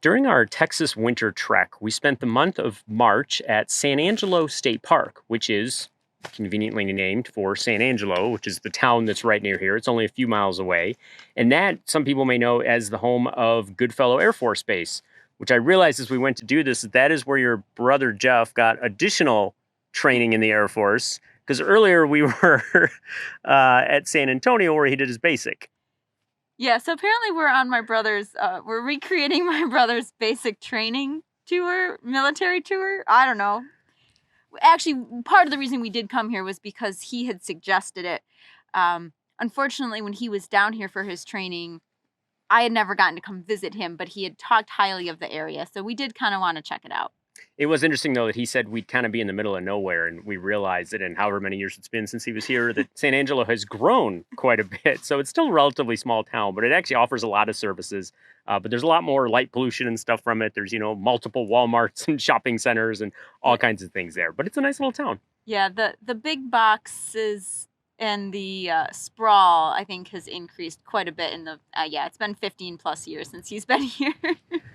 During our Texas winter trek, we spent the month of March at San Angelo State Park, which is conveniently named for San Angelo, which is the town that's right near here. It's only a few miles away. And that some people may know as the home of Goodfellow Air Force Base, which I realized as we went to do this, that is where your brother Jeff got additional training in the Air Force. Because earlier we were at San Antonio where he did his basic. Yeah, so apparently we're recreating my brother's basic training tour, military tour. I don't know. Actually, part of the reason we did come here was because he had suggested it. Unfortunately, when he was down here for his training, I had never gotten to come visit him, but he had talked highly of the area, so we did kind of want to check it out. It was interesting, though, that he said we'd kind of be in the middle of nowhere, and we realized that in however many years it's been since he was here, that San Angelo has grown quite a bit. So it's still a relatively small town, but it actually offers a lot of services. But there's a lot more light pollution and stuff from it. There's, multiple Walmarts and shopping centers and all kinds of things there. But it's a nice little town. Yeah, the big boxes and the sprawl, I think, has increased quite a bit in the, it's been 15 plus years since he's been here.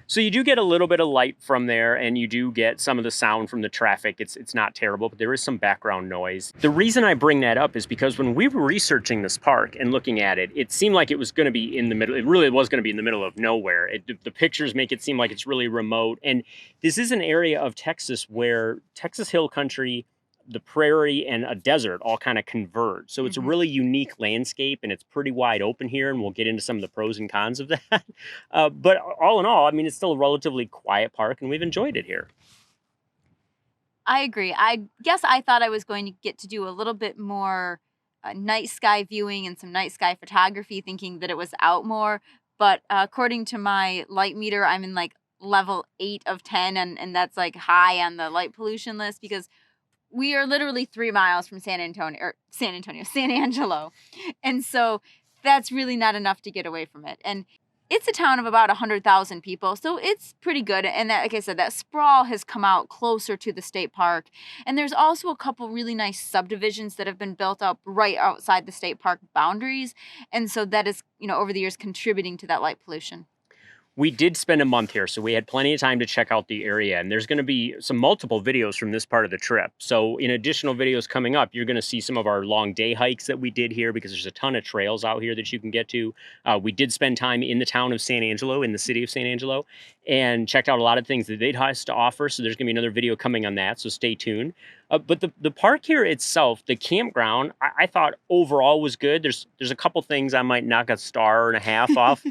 So you do get a little bit of light from there, and you do get some of the sound from the traffic. It's not terrible, but there is some background noise. The reason I bring that up is because when we were researching this park and looking at it, it seemed like it was going to be in the middle. It really was going to be in the middle of nowhere. The pictures make it seem like it's really remote. And this is an area of Texas where Texas Hill Country, the prairie, and a desert all kind of converge. So it's a really unique landscape, and it's pretty wide open here, and we'll get into some of the pros and cons of that. But all in all, I mean, it's still a relatively quiet park, and we've enjoyed it here. I agree. I guess I thought I was going to get to do a little bit more night sky viewing and some night sky photography, thinking that it was out more. But according to my light meter, I'm in like level 8 of 10, and that's like high on the light pollution list because we are literally 3 miles from San Angelo. And so that's really not enough to get away from it. And it's a town of about 100,000 people, so it's pretty good. And that, like I said, that sprawl has come out closer to the state park. And there's also a couple really nice subdivisions that have been built up right outside the state park boundaries. And so that is, over the years contributing to that light pollution. We did spend a month here, so we had plenty of time to check out the area, and there's going to be some multiple videos from this part of the trip. So in additional videos coming up, you're going to see some of our long day hikes that we did here because there's a ton of trails out here that you can get to. We did spend time in the town of San Angelo, in the city of San Angelo, and checked out a lot of things that they'd has to offer. So there's going to be another video coming on that, so stay tuned. But the park here itself, the campground, I thought overall was good. There's a couple things I might knock a star and a half off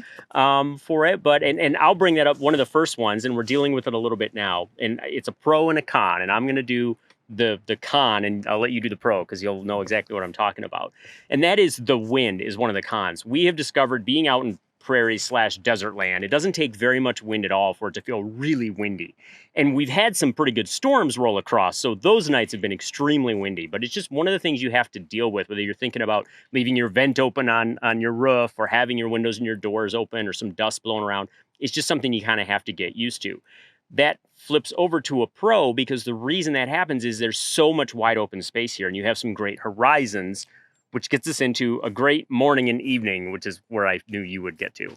for it, but and I'll bring that up. One of the first ones, and we're dealing with it a little bit now, and it's a pro and a con, and I'm going to do the con, and I'll let you do the pro because you'll know exactly what I'm talking about. And that is the wind is one of the cons. We have discovered being out in prairie/desert land, it doesn't take very much wind at all for it to feel really windy. And we've had some pretty good storms roll across, so those nights have been extremely windy. But it's just one of the things you have to deal with, whether you're thinking about leaving your vent open on your roof or having your windows and your doors open or some dust blowing around. It's just something you kind of have to get used to. That flips over to a pro because the reason that happens is there's so much wide open space here, and you have some great horizons, which gets us into a great morning and evening, which is where I knew you would get to.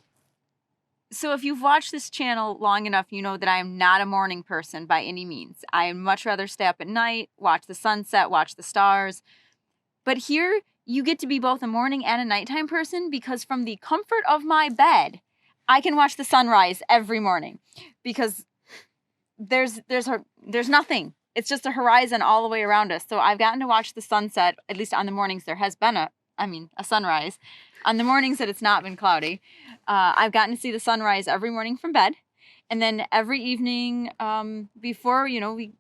So if you've watched this channel long enough, you know that I am not a morning person by any means. I much rather stay up at night, watch the sunset, watch the stars. But here, you get to be both a morning and a nighttime person because from the comfort of my bed, I can watch the sunrise every morning because there's nothing. It's just a horizon all the way around us. So I've gotten to watch the sunset, at least on the mornings there has been a sunrise. On the mornings that it's not been cloudy, I've gotten to see the sunrise every morning from bed. And then every evening before, we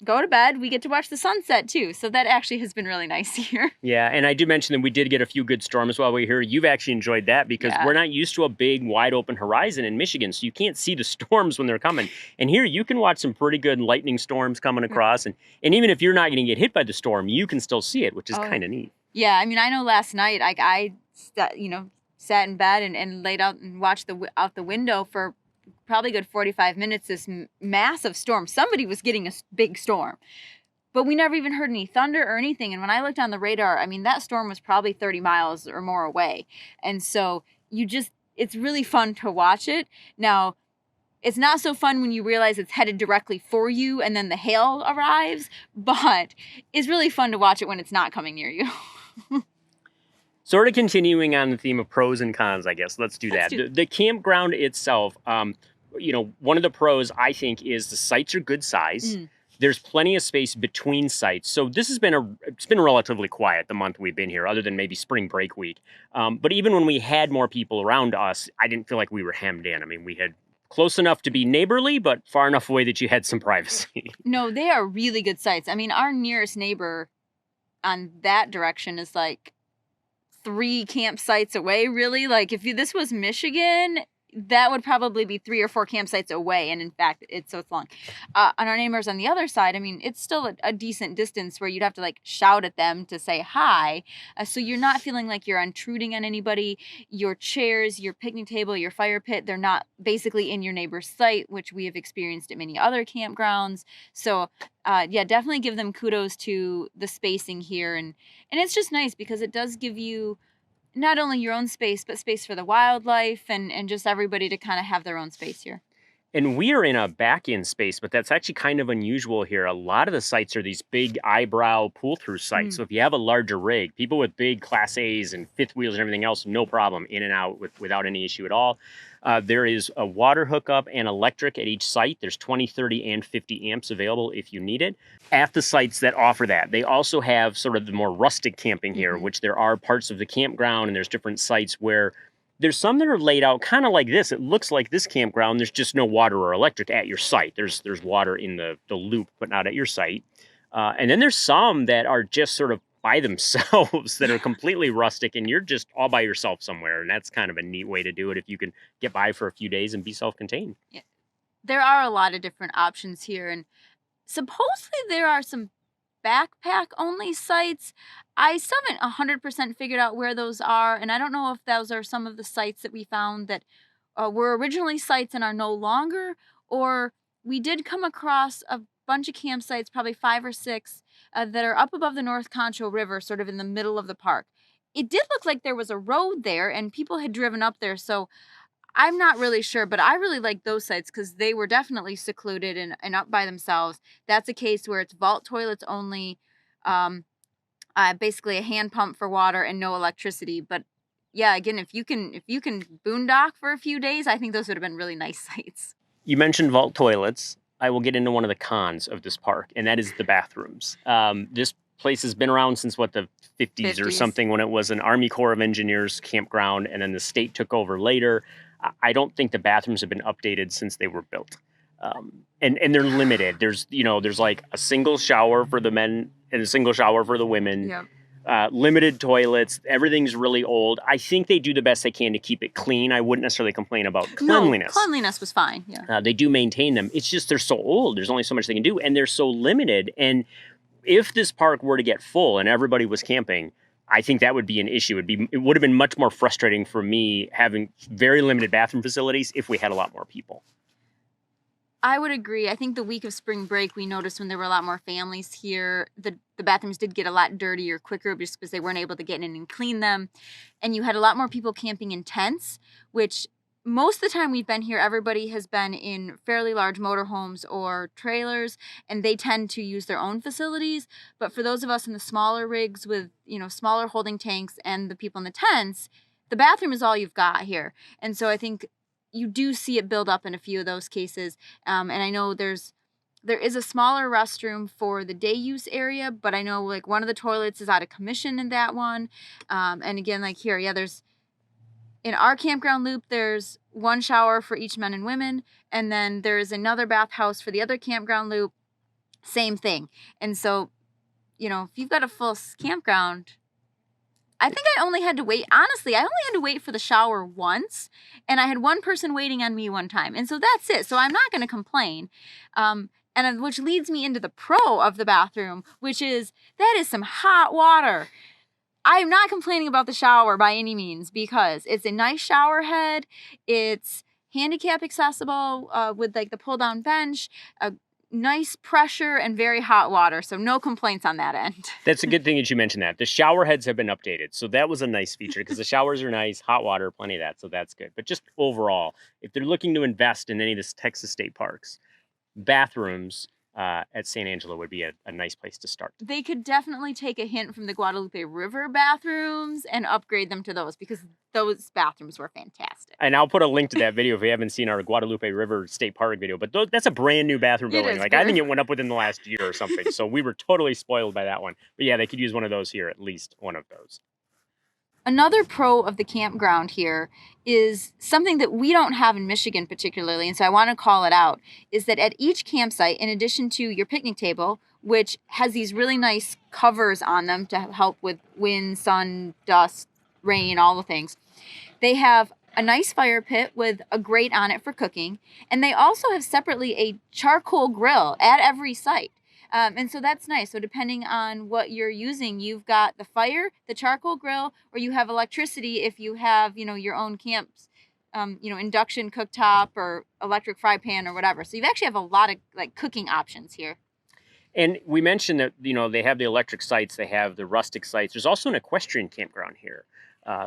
go to bed, we get to watch the sunset too. So that actually has been really nice here. Yeah, and I do mention that we did get a few good storms while we were here. You've actually enjoyed that because we're not used to a big, wide open horizon in Michigan, so you can't see the storms when they're coming. And here you can watch some pretty good lightning storms coming across, and even if you're not going to get hit by the storm, you can still see it, which is kind of neat. Yeah, I mean, I know last night I sat in bed and laid out and watched out the window for probably a good 45 minutes, this massive storm. Somebody was getting a big storm, but we never even heard any thunder or anything. And when I looked on the radar, I mean, that storm was probably 30 miles or more away. And so it's really fun to watch it. Now, It's not so fun when you realize it's headed directly for you and then the hail arrives, but it's really fun to watch it when it's not coming near you. Sort of continuing on the theme of pros and cons, I guess. Let's do that. The campground itself, you know, one of the pros I think is the sites are good size. There's plenty of space between sites. So this has been it's been relatively quiet the month we've been here, other than maybe spring break week. But even when we had more people around us, I didn't feel like we were hemmed in. I mean, we had close enough to be neighborly, but far enough away that you had some privacy. No, they are really good sites. I mean, our nearest neighbor on that direction is like 3 campsites away, really. Like if this was Michigan, that would probably be 3 or 4 campsites away. And in fact, it's long. On our neighbors on the other side, I mean, it's still a decent distance where you'd have to like shout at them to say hi. So you're not feeling like you're intruding on anybody. Your chairs, your picnic table, your fire pit, they're not basically in your neighbor's site, which we have experienced at many other campgrounds. So yeah, definitely give them kudos to the spacing here. And it's just nice because it does give you not only your own space, but space for the wildlife and just everybody to kind of have their own space here. And we are in a back-in space, but that's actually kind of unusual here. A lot of the sites are these big eyebrow pull-through sites. So if you have a larger rig, people with big Class A's and fifth wheels and everything else, no problem, in and out without any issue at all. There is a water hookup and electric at each site. There's 20, 30, and 50 amps available if you need it. At the sites that offer that, they also have sort of the more rustic camping here, which there are parts of the campground, and there's different sites where there's some that are laid out kind of like this. It looks like this campground. There's just no water or electric at your site. There's water in the loop, but not at your site. And then there's some that are just sort of by themselves that are completely rustic, and you're just all by yourself somewhere. And that's kind of a neat way to do it if you can get by for a few days and be self-contained. Yeah. There are a lot of different options here, and supposedly there are some backpack only sites. I still haven't 100% figured out where those are, and I don't know if those are some of the sites that we found that were originally sites and are no longer, or we did come across a bunch of campsites, probably 5 or 6, that are up above the North Concho River, sort of in the middle of the park. It did look like there was a road there, and people had driven up there, so I'm not really sure, but I really like those sites because they were definitely secluded and up by themselves. That's a case where it's vault toilets only, basically a hand pump for water and no electricity. But yeah, again, if you can boondock for a few days, I think those would have been really nice sites. You mentioned vault toilets. I will get into one of the cons of this park, and that is the bathrooms. This place has been around since the 50s or something, when it was an Army Corps of Engineers campground, and then the state took over later. I don't think the bathrooms have been updated since they were built. And they're limited. There's like a single shower for the men and a single shower for the women. Yep. Limited toilets. Everything's really old. I think they do the best they can to keep it clean. I wouldn't necessarily complain about cleanliness. No, cleanliness was fine. Yeah. They do maintain them. It's just they're so old. There's only so much they can do, and they're so limited. And if this park were to get full and everybody was camping, I think that would be an issue. It would have been much more frustrating for me having very limited bathroom facilities if we had a lot more people. I would agree. I think the week of spring break, we noticed when there were a lot more families here, the bathrooms did get a lot dirtier quicker just because they weren't able to get in and clean them. And you had a lot more people camping in tents, which most of the time we've been here, everybody has been in fairly large motorhomes or trailers, and they tend to use their own facilities. But for those of us in the smaller rigs with, smaller holding tanks and the people in the tents, the bathroom is all you've got here. And so I think you do see it build up in a few of those cases. And I know there is a smaller restroom for the day use area, but I know like one of the toilets is out of commission in that one. And again, like here, yeah, in our campground loop, there's one shower for each men and women. And then there's another bathhouse for the other campground loop. Same thing. And so, if you've got a full campground, I think I only had to wait. Honestly, I only had to wait for the shower once, and I had one person waiting on me one time. And so that's it. So I'm not going to complain. And which leads me into the pro of the bathroom, which is that is some hot water. I'm not complaining about the shower by any means because it's a nice shower head. It's handicap accessible with like the pull down bench. nice pressure and very hot water, so no complaints on that end. That's a good thing that you mentioned that. The shower heads have been updated. So that was a nice feature because the showers are nice, hot water, plenty of that. So that's good. But just overall, if they're looking to invest in any of this Texas state parks, bathrooms at San Angelo would be a nice place to start. They could definitely take a hint from the Guadalupe River bathrooms and upgrade them to those, because those bathrooms were fantastic. And I'll put a link to that video if you haven't seen our Guadalupe River State Park video. But that's a brand new bathroom It building. is Like, I think very- it went up within the last year or something. So we were totally spoiled by that one. But yeah, they could use one of those here, at least one of those. Another pro of the campground here is something that we don't have in Michigan particularly, and so I want to call it out, is that at each campsite, in addition to your picnic table, which has these really nice covers on them to help with wind, sun, dust, rain, all the things, they have a nice fire pit with a grate on it for cooking, and they also have separately a charcoal grill at every site. And so that's nice. So depending on what you're using, you've got the fire, the charcoal grill, or you have electricity if you have, your own camps, induction cooktop or electric fry pan or whatever. So you actually have a lot of like cooking options here. And we mentioned that, they have the electric sites, they have the rustic sites. There's also an equestrian campground here.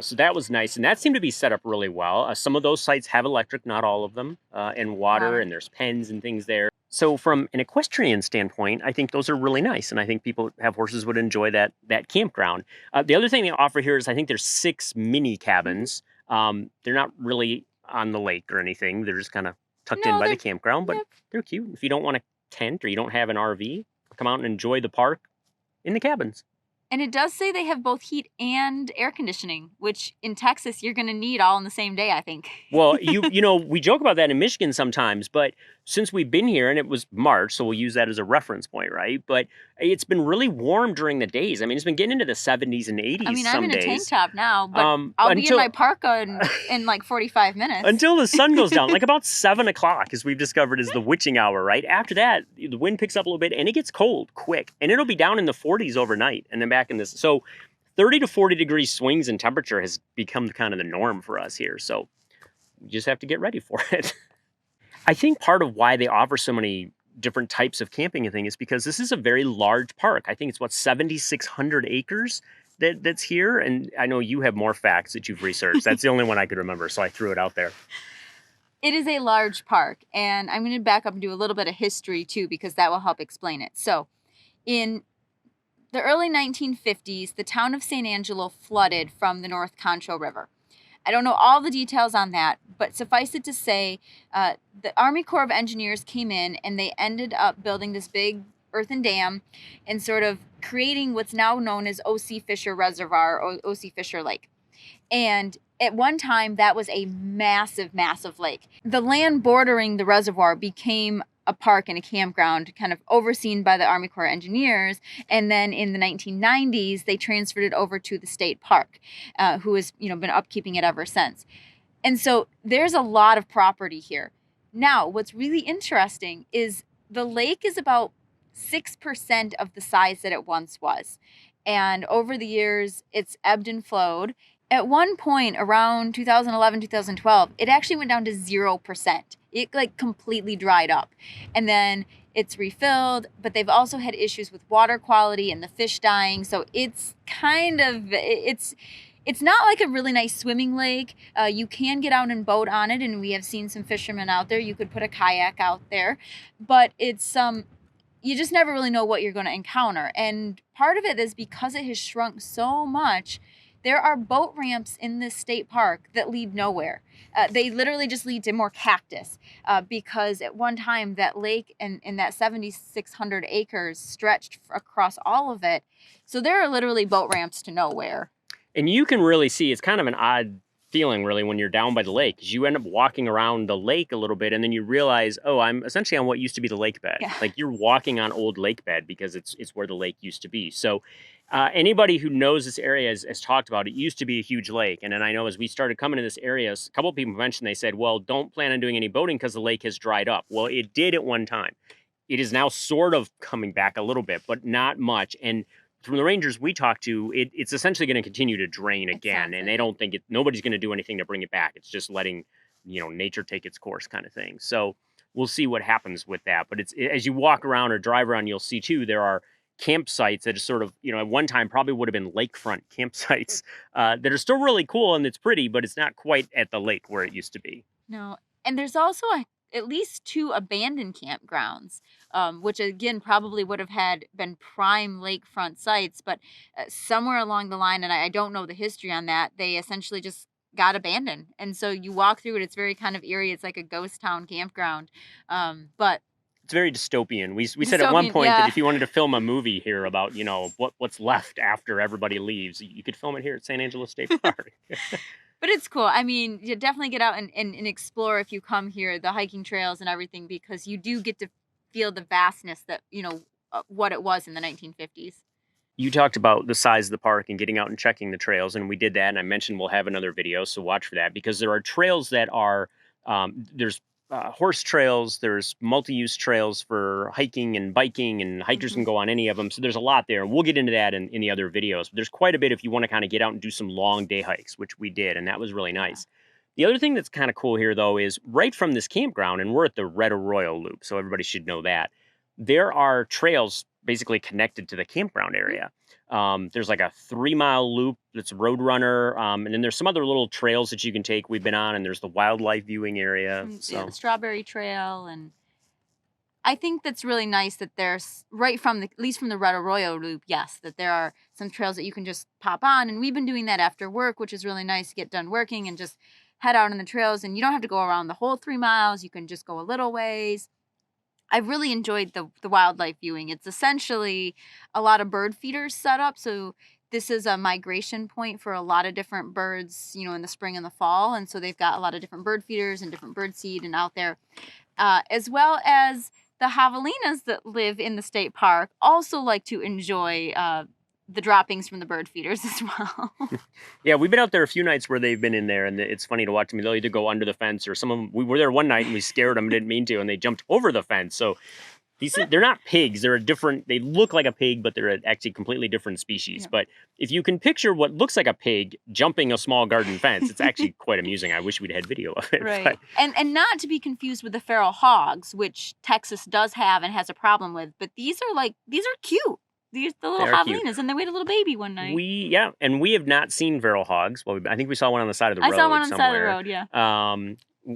So that was nice. And that seemed to be set up really well. Some of those sites have electric, not all of them, and water, and there's pens and things there. So from an equestrian standpoint, I think those are really nice. And I think people who have horses would enjoy that campground. The other thing they offer here is I think there's 6 mini cabins. They're not really on the lake or anything. They're just kind of tucked in by the campground, but they're cute. If you don't want a tent or you don't have an RV, come out and enjoy the park in the cabins. And it does say they have both heat and air conditioning, which in Texas you're going to need all in the same day, I think. Well, we joke about that in Michigan sometimes, but since we've been here, and it was March, so we'll use that as a reference point, right? But it's been really warm during the days. I mean, it's been getting into the 70s and 80s some days. I'm in a tank top now, but I'll be in my parka in like 45 minutes. Until the sun goes down, like about 7 o'clock, as we've discovered, is the witching hour, right? After that, the wind picks up a little bit, and it gets cold quick. And it'll be down in the 40s overnight, and then back in this. So 30 to 40 degree swings in temperature has become kind of the norm for us here. So you just have to get ready for it. I think part of why they offer so many different types of camping and things is because this is a very large park. I think it's 7,600 acres that's here. And I know you have more facts that you've researched. That's the only one I could remember, so I threw it out there. It is a large park, and I'm going to back up and do a little bit of history too, because that will help explain it. So in the early 1950s, the town of San Angelo flooded from the North Concho River. I don't know all the details on that, but suffice it to say, the Army Corps of Engineers came in and they ended up building this big earthen dam and sort of creating what's now known as O.C. Fisher Reservoir or O.C. Fisher Lake. And at one time, that was a massive, massive lake. The land bordering the reservoir became a park and a campground kind of overseen by the Army Corps of Engineers. And then in the 1990s, they transferred it over to the state park, who has been upkeeping it ever since. And so there's a lot of property here. Now, what's really interesting is the lake is about 6% of the size that it once was. And over the years, it's ebbed and flowed. At one point around 2011, 2012, it actually went down to 0%. It completely dried up. And then it's refilled, but they've also had issues with water quality and the fish dying. So it's it's not like a really nice swimming lake. You can get out and boat on it, and we have seen some fishermen out there. You could put a kayak out there, but it's you just never really know what you're going to encounter. And part of it is because it has shrunk so much. There are boat ramps in this state park that lead nowhere. They literally just lead to more cactus because at one time that lake and that 7,600 acres stretched across all of it. So there are literally boat ramps to nowhere. And you can really see, it's kind of an odd feeling really when you're down by the lake, because you end up walking around the lake a little bit and then you realize, oh, I'm essentially on what used to be the lake bed. Yeah. Like you're walking on old lake bed because it's where the lake used to be. So anybody who knows this area has talked about it. Used to be a huge lake. And then I know as we started coming to this area, a couple of people mentioned, they said, well, don't plan on doing any boating because the lake has dried up. Well, it did at one time. It is now sort of coming back a little bit, but not much. And from the rangers we talked to, it's essentially going to continue to drain again. And they don't think nobody's going to do anything to bring it back. It's just letting, nature take its course kind of thing. So we'll see what happens with that. But as you walk around or drive around, you'll see too, there are campsites that are sort of, at one time probably would have been lakefront campsites that are still really cool and it's pretty, but it's not quite at the lake where it used to be. No, and there's also at least 2 abandoned campgrounds, which again probably would have had been prime lakefront sites, but somewhere along the line, and I don't know the history on that, they essentially just got abandoned. And so you walk through it, it's very kind of eerie. It's like a ghost town campground. But It's very dystopian. We said at one dystopian, point yeah. that if you wanted to film a movie here about, what's left after everybody leaves, you could film it here at San Angelo State Park. But it's cool. I mean, you definitely get out and explore if you come here, the hiking trails and everything, because you do get to feel the vastness that, what it was in the 1950s. You talked about the size of the park and getting out and checking the trails, and we did that. And I mentioned we'll have another video, so watch for that because there are trails that are there's horse trails, there's multi-use trails for hiking and biking, and hikers can go on any of them. So there's a lot there. We'll get into that in the other videos. But there's quite a bit if you want to kind of get out and do some long day hikes, which we did, and that was really nice. The other thing that's kind of cool here, though, is right from this campground, and we're at the Red Arroyo Loop, so everybody should know that. There are trails basically connected to the campground area. There's like a 3-mile loop that's Roadrunner, and then there's some other little trails that you can take we've been on, and there's the wildlife viewing area. Yeah, the Strawberry Trail, and I think that's really nice that there's right from at least from the Red Arroyo Loop, yes, that there are some trails that you can just pop on, and we've been doing that after work, which is really nice to get done working and just head out on the trails, and you don't have to go around the whole 3 miles. You can just go a little ways. I've really enjoyed the wildlife viewing. It's essentially a lot of bird feeders set up. So this is a migration point for a lot of different birds, in the spring and the fall. And so they've got a lot of different bird feeders and different bird seed and out there, as well as the javelinas that live in the state park also like to enjoy the droppings from the bird feeders as well. Yeah, we've been out there a few nights where they've been in there, and it's funny to watch them. They'll either go under the fence, or some of them. We were there one night and we scared them, didn't mean to, and they jumped over the fence. So they're not pigs. They're a different. They look like a pig, but they're actually completely different species. Yeah. But if you can picture what looks like a pig jumping a small garden fence, it's actually quite amusing. I wish we'd had video of it. Right, but. And not to be confused with the feral hogs, which Texas does have and has a problem with. But these are cute. The little javelinas, and they weighed a little baby one night. And we have not seen feral hogs. Well, I think we saw one on the side of the road. I saw one on the side of the road, yeah.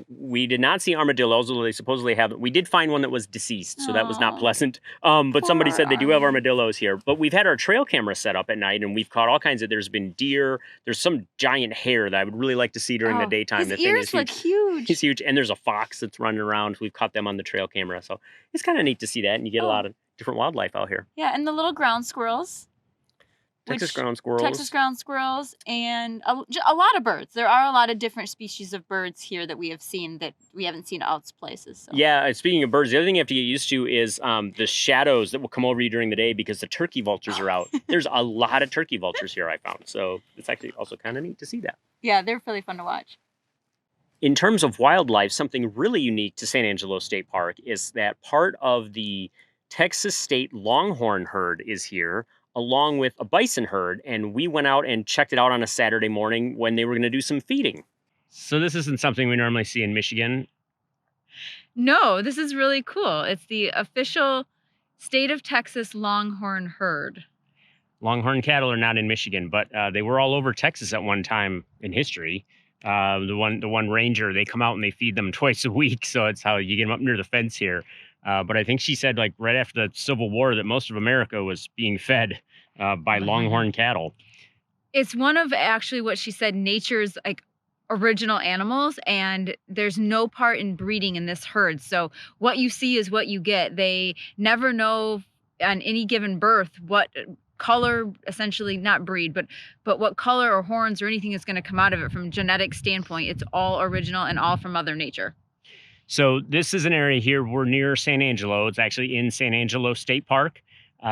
We did not see armadillos, although they supposedly have. We did find one that was deceased, so that was not pleasant. But somebody said they do have armadillos here. But we've had our trail camera set up at night, and we've caught all kinds of. There's been deer. There's some giant hare that I would really like to see during the daytime. His ears look huge. He's huge, and there's a fox that's running around. We've caught them on the trail camera, so it's kind of neat to see that, and you get a lot of different wildlife out here. Yeah, and the little ground squirrels. Texas ground squirrels, and a lot of birds. There are a lot of different species of birds here that we have seen that we haven't seen else places. So. Yeah, speaking of birds, the other thing you have to get used to is the shadows that will come over you during the day because the turkey vultures are out. There's a lot of turkey vultures here, I found. So it's actually also kind of neat to see that. Yeah, they're really fun to watch. In terms of wildlife, something really unique to San Angelo State Park is that part of the Texas State Longhorn Herd is here, along with a bison herd, and we went out and checked it out on a Saturday morning when they were going to do some feeding. So this isn't something we normally see in Michigan? No, this is really cool. It's the official state of Texas Longhorn Herd. Longhorn cattle are not in Michigan, but they were all over Texas at one time in history. The one ranger, they come out and they feed them twice a week, so it's how you get them up near the fence here. But I think she said, like, right after the Civil War that most of America was being fed by longhorn cattle. It's one of actually what she said, nature's like original animals, and there's no part in breeding in this herd. So what you see is what you get. They never know on any given birth what color, essentially not breed, but what color or horns or anything is going to come out of it from a genetic standpoint. It's all original and all from Mother Nature. So this is an area here. We're near San Angelo. It's actually in San Angelo State Park.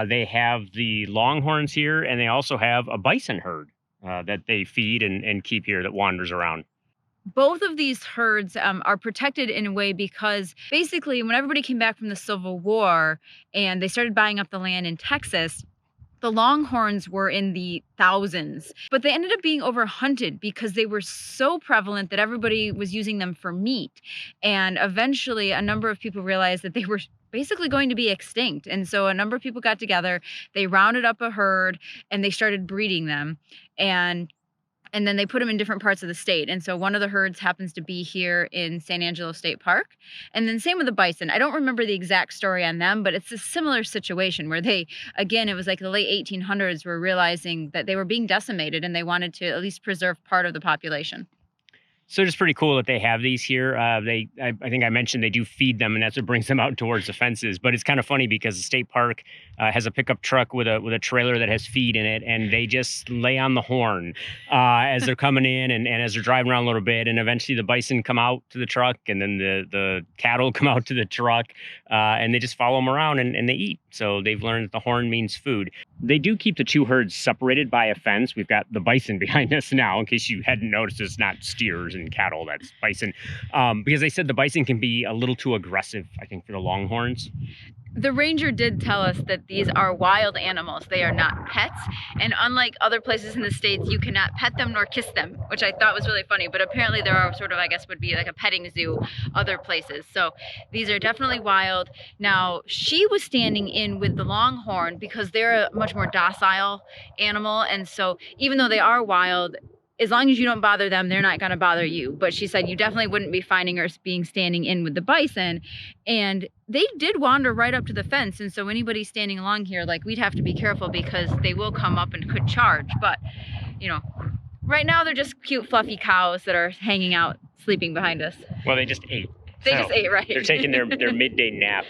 They have the longhorns here, and they also have a bison herd that they feed and keep here that wanders around. Both of these herds are protected in a way because basically when everybody came back from the Civil War and they started buying up the land in Texas, The Longhorns were in the thousands, but they ended up being overhunted because they were so prevalent that everybody was using them for meat. And eventually, a number of people realized that they were basically going to be extinct. And so a number of people got together, they rounded up a herd, and they started breeding them. And then they put them in different parts of the state. And so one of the herds happens to be here in San Angelo State Park. And then same with the bison. I don't remember the exact story on them, but it's a similar situation where they, again, it was like the late 1800s, were realizing that they were being decimated and they wanted to at least preserve part of the population. So it's pretty cool that they have these here. I think I mentioned they do feed them, and that's what brings them out towards the fences. But it's kind of funny because the state park has a pickup truck with a trailer that has feed in it, and they just lay on the horn as they're coming in and as they're driving around a little bit. And eventually the bison come out to the truck, and then the cattle come out to the truck, and they just follow them around and they eat. So they've learned that the horn means food. They do keep the two herds separated by a fence. We've got the bison behind us now, in case you hadn't noticed. It's not steers and cattle, that's bison. Because they said the bison can be a little too aggressive, I think, for the Longhorns. The ranger did tell us that these are wild animals. They are not pets. And unlike other places in the States, you cannot pet them nor kiss them, which I thought was really funny. But apparently there are sort of, I guess, would be like a petting zoo other places. So these are definitely wild. Now, she was standing in with the Longhorn because they're a much more docile animal. And so even though they are wild, as long as you don't bother them, they're not going to bother you. But she said you definitely wouldn't be finding her being standing in with the bison. And they did wander right up to the fence. And so anybody standing along here, like, we'd have to be careful because they will come up and could charge. But, you know, right now they're just cute, fluffy cows that are hanging out, sleeping behind us. Well, they just ate. They just ate, right? They're taking their midday nap.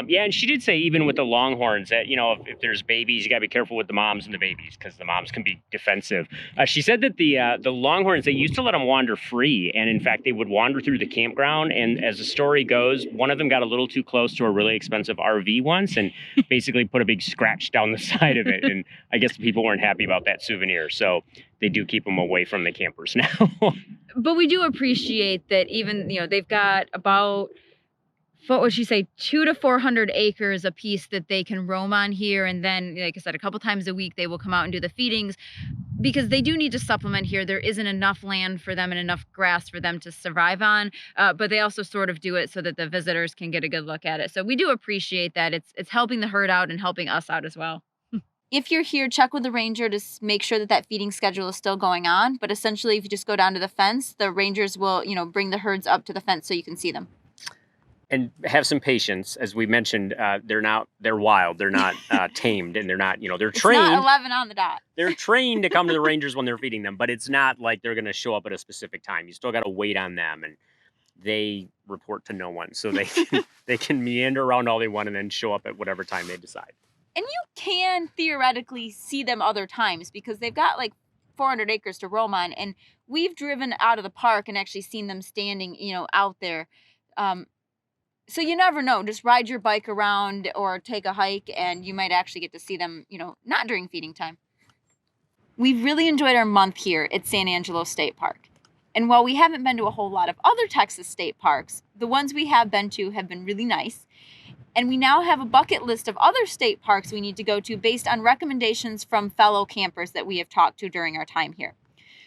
Yeah, and she did say even with the Longhorns that, you know, if there's babies, you got to be careful with the moms and the babies because the moms can be defensive. She said that the Longhorns, they used to let them wander free. And in fact, they would wander through the campground. And as the story goes, one of them got a little too close to a really expensive RV once and basically put a big scratch down the side of it. And I guess the people weren't happy about that souvenir. So they do keep them away from the campers now. But we do appreciate that even, you know, they've got about, what would she say, 200 to 400 acres a piece that they can roam on here. And then, like I said, a couple times a week, they will come out and do the feedings because they do need to supplement here. There isn't enough land for them and enough grass for them to survive on. But they also sort of do it so that the visitors can get a good look at it. So we do appreciate that. It's helping the herd out and helping us out as well. If you're here, check with the ranger to make sure that feeding schedule is still going on. But essentially, if you just go down to the fence, the rangers will, you know, bring the herds up to the fence so you can see them. And have some patience. As we mentioned, they're wild. They're not tamed, and they're not, you know, they're trained. It's not 11 on the dot. They're trained to come to the rangers when they're feeding them, but it's not like they're going to show up at a specific time. You still got to wait on them, and they report to no one. So they can meander around all they want and then show up at whatever time they decide. And you can theoretically see them other times because they've got like 400 acres to roam on. And we've driven out of the park and actually seen them standing, you know, out there. So you never know. Just ride your bike around or take a hike and you might actually get to see them, you know, not during feeding time. We've really enjoyed our month here at San Angelo State Park. And while we haven't been to a whole lot of other Texas state parks, the ones we have been to have been really nice. And we now have a bucket list of other state parks we need to go to based on recommendations from fellow campers that we have talked to during our time here.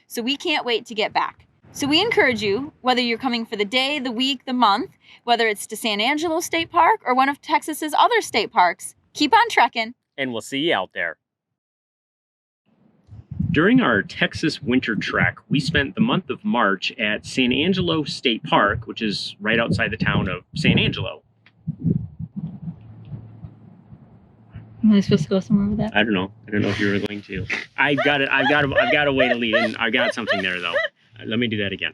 So we can't wait to get back. So we encourage you, whether you're coming for the day, the week, the month, whether it's to San Angelo State Park or one of Texas's other state parks, keep on trekking. And we'll see you out there. During our Texas winter trek, we spent the month of March at San Angelo State Park, which is right outside the town of San Angelo. Am I supposed to go somewhere with that? I don't know if you were going to. I've got a way to lead in. I got something there though. Let me do that again.